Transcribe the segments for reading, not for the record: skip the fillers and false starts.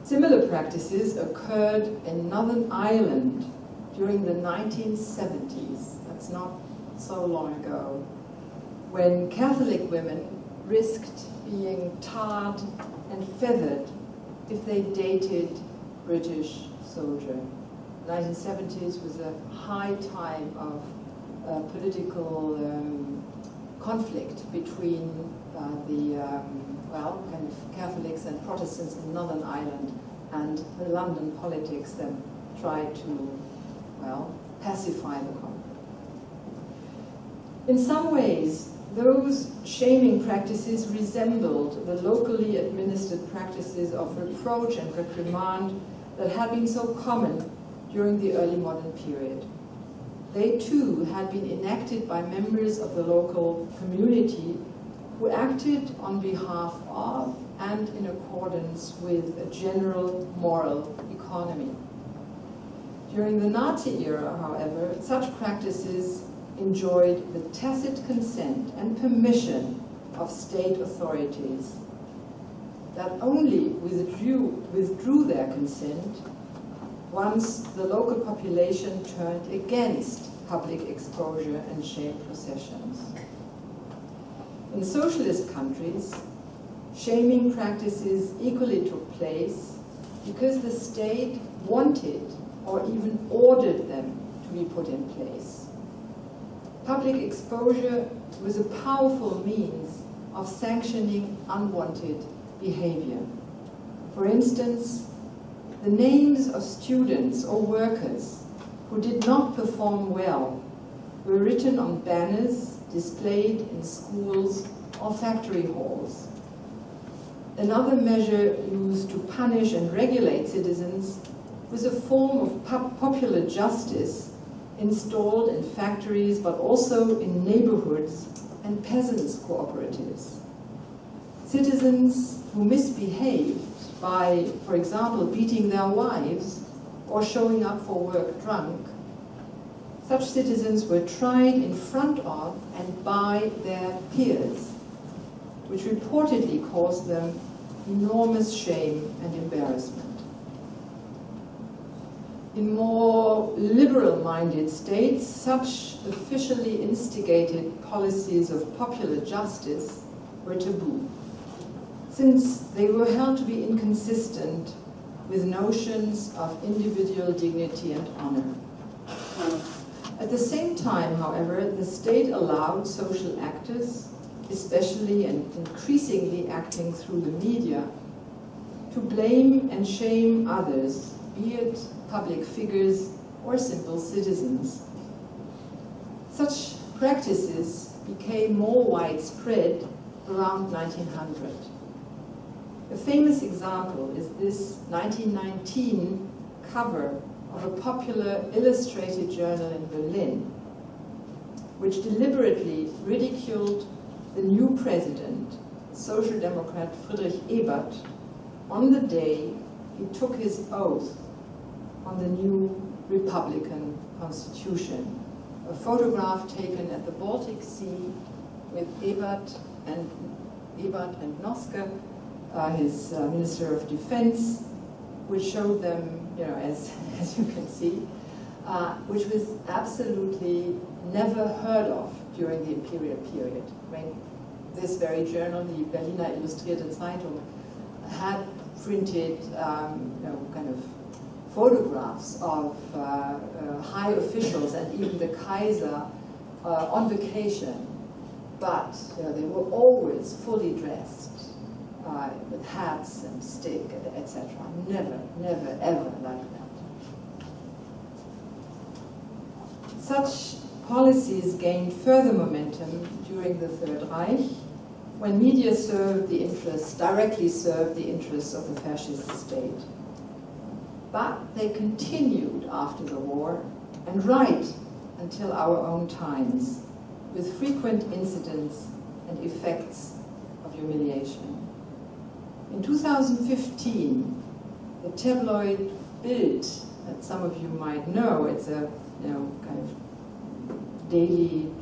Similar practices occurred in Northern Ireland during the 1970s, that's not so long ago, when Catholic women risked being tarred and feathered if they dated British soldiers. The 1970s was a high time of political conflict between kind of Catholics and Protestants in Northern Ireland, and the London politics that tried to, pacify the conflict. In some ways, those shaming practices resembled the locally administered practices of reproach and reprimand that had been so common during the early modern period. They too had been enacted by members of the local community who acted on behalf of and in accordance with a general moral economy. During the Nazi era, however, such practices enjoyed the tacit consent and permission of state authorities that only withdrew their consent once the local population turned against public exposure and shame processions. In socialist countries, shaming practices equally took place because the state wanted or even ordered them to be put in place. Public exposure was a powerful means of sanctioning unwanted behavior. For instance, the names of students or workers who did not perform well were written on banners displayed in schools or factory halls. Another measure used to punish and regulate citizens was a form of popular justice installed in factories but also in neighborhoods and peasants' cooperatives. Citizens who misbehaved by, for example, beating their wives or showing up for work drunk, such citizens were tried in front of and by their peers, which reportedly caused them enormous shame and embarrassment. In more liberal-minded states, such officially instigated policies of popular justice were taboo, since they were held to be inconsistent with notions of individual dignity and honor. At the same time, however, the state allowed social actors, especially and increasingly acting through the media, to blame and shame others, be it public figures or simple citizens. Such practices became more widespread around 1900. A famous example is this 1919 cover of a popular illustrated journal in Berlin, which deliberately ridiculed the new president, Social Democrat Friedrich Ebert, on the day he took his oath on the new Republican Constitution. A photograph taken at the Baltic Sea with Ebert and Noske, his Minister of Defense, which showed them, as you can see, which was absolutely never heard of during the imperial period. When this very journal, the Berliner Illustrierte Zeitung, had printed kind of photographs of high officials and even the Kaiser on vacation, but they were always fully dressed with hats and stick, etc. Never, never, ever like that. Such policies gained further momentum during the Third Reich, when media directly served the interests of the fascist state. But they continued after the war, and right until our own times, with frequent incidents and effects of humiliation. In 2015, the tabloid Bild, that some of you might know, it's a kind of daily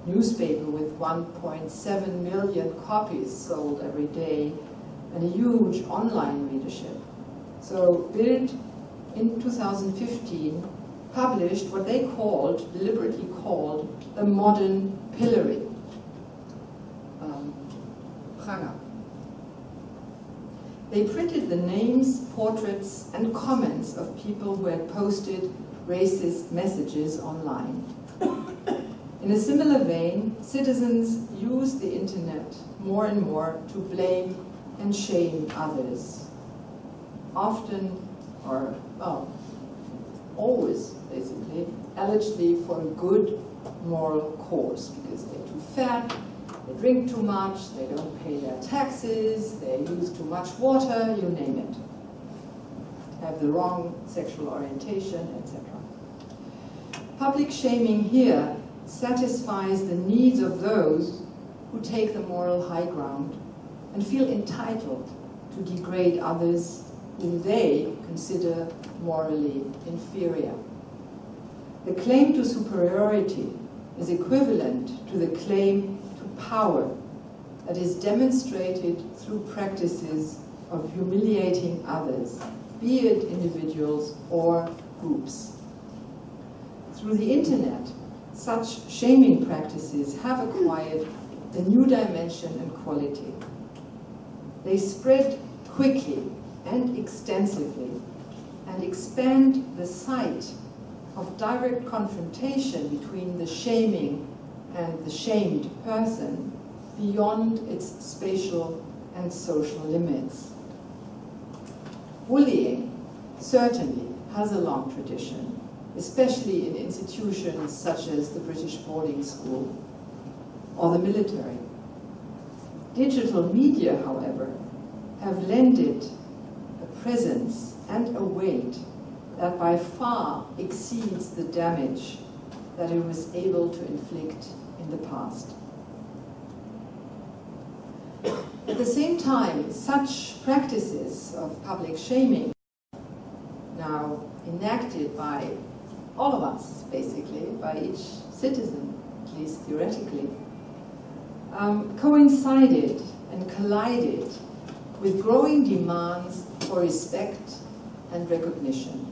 newspaper with 1.7 million copies sold every day and a huge online readership, So Bild in 2015 published what they called, deliberately called, a modern pillory. Pranger. They printed the names, portraits, and comments of people who had posted racist messages online. In a similar vein, citizens use the internet more and more to blame and shame others. Often, or well, always basically, allegedly for a good moral cause, because they're too fat, they drink too much, they don't pay their taxes, they use too much water, you name it. Have the wrong sexual orientation, etc. Public shaming here satisfies the needs of those who take the moral high ground and feel entitled to degrade others whom they consider morally inferior. The claim to superiority is equivalent to the claim to power that is demonstrated through practices of humiliating others, be it individuals or groups. Through the internet, such shaming practices have acquired a new dimension and quality. They spread quickly and extensively and expand the site of direct confrontation between the shaming and the shamed person beyond its spatial and social limits. Bullying certainly has a long tradition, especially in institutions such as the British boarding school or the military. Digital media, however, have lent it a presence and a weight that by far exceeds the damage that it was able to inflict in the past. At the same time, such practices of public shaming, now enacted by all of us, basically, by each citizen, at least theoretically, coincided and collided with growing demands for respect and recognition.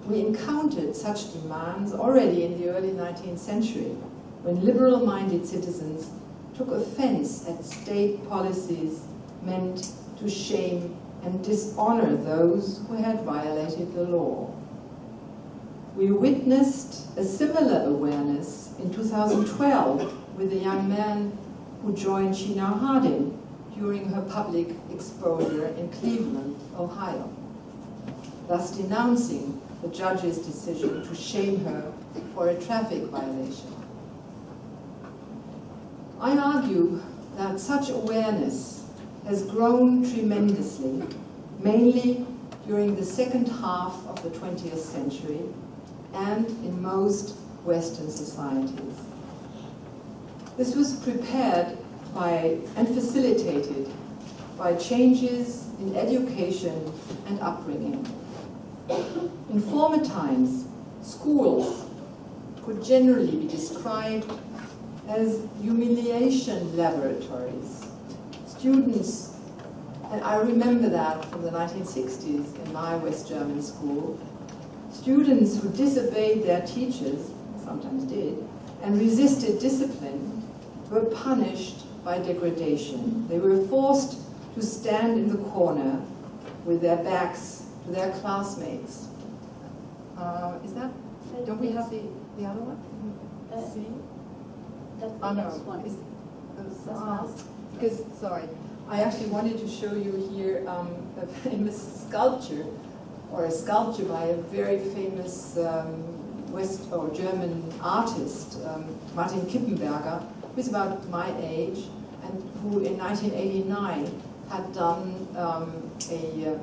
We encountered such demands already in the early 19th century, when liberal-minded citizens took offense at state policies meant to shame and dishonor those who had violated the law. We witnessed a similar awareness in 2012 with a young man who joined Sheena Hardin during her public exposure in Cleveland, Ohio, thus denouncing the judge's decision to shame her for a traffic violation. I argue that such awareness has grown tremendously, mainly during the second half of the 20th century and in most Western societies. This was prepared by and facilitated by changes in education and upbringing. In former times, schools could generally be described as humiliation laboratories. Students, and I remember that from the 1960s in my West German school, students who disobeyed their teachers, sometimes did, and resisted discipline were punished by degradation. They were forced to stand in the corner with their backs to their classmates. Is that? Don't we have the other one? See? That's the next one. Because, sorry, I actually wanted to show you here a famous sculpture, or a sculpture by a very famous West or German artist, Martin Kippenberger, who's about my age, and who in 1989 had done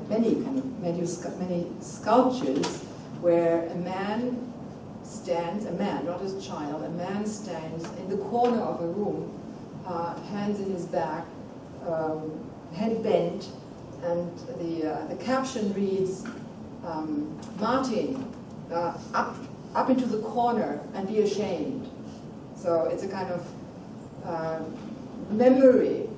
many sculptures where a man stands, a man, not a child, a man stands in the corner of a room, hands in his back, head bent, and the caption reads, Martin, up into the corner and be ashamed. So it's a kind of memory,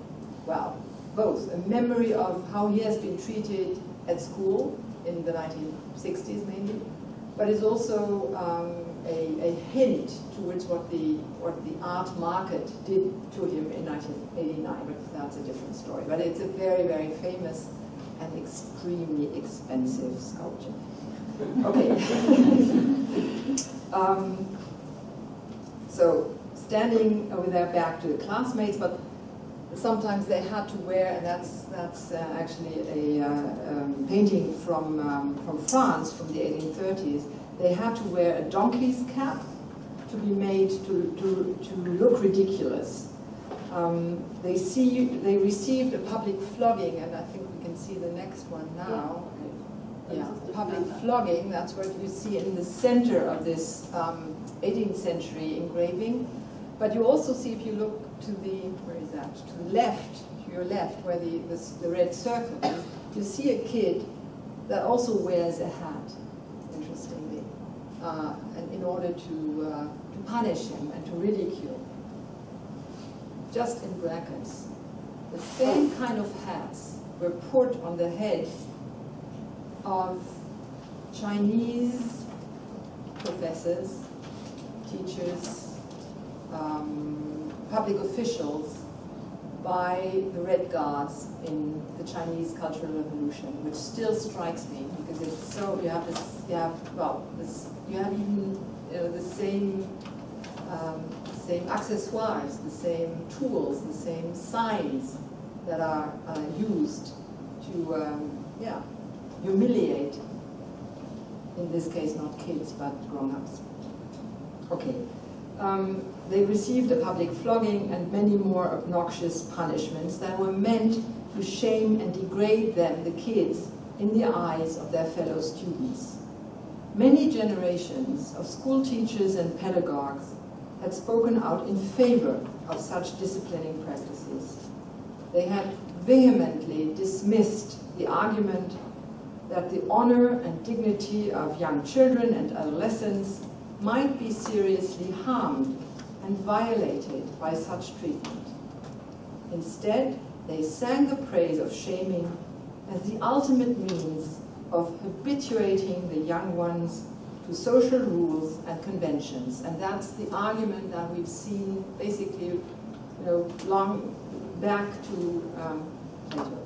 well, both a memory of how he has been treated at school in the 1960s mainly, but it's also a hint towards what the art market did to him in 1989, but that's a different story. But it's a very, very famous and extremely expensive sculpture. Okay. So standing with their back to the classmates, but sometimes they had to wear, and that's actually a painting from France from the 1830s. They had to wear a donkey's cap to be made to look ridiculous. They received a public flogging, and I think we can see the next one now. Yeah, public flogging, that's what you see in the center of this 18th century engraving. But you also see, if you look to the, where is that? To the left, to your left, where the red circle is, you see a kid that also wears a hat, interestingly, and in order to punish him and to ridicule. Just in brackets. The same kind of hats were put on the heads of Chinese professors, teachers, public officials by the Red Guards in the Chinese Cultural Revolution, which still strikes me because it's so, you have even the same accessoires, the same tools, the same signs that are used to humiliate, in this case not kids but grown-ups. Okay. They received a public flogging and many more obnoxious punishments that were meant to shame and degrade them, the kids, in the eyes of their fellow students. Many generations of school teachers and pedagogues had spoken out in favor of such disciplining practices. They had vehemently dismissed the argument that the honor and dignity of young children and adolescents might be seriously harmed and violated by such treatment. Instead, they sang the praise of shaming as the ultimate means of habituating the young ones to social rules and conventions. And that's the argument that we've seen basically, long back to Plato.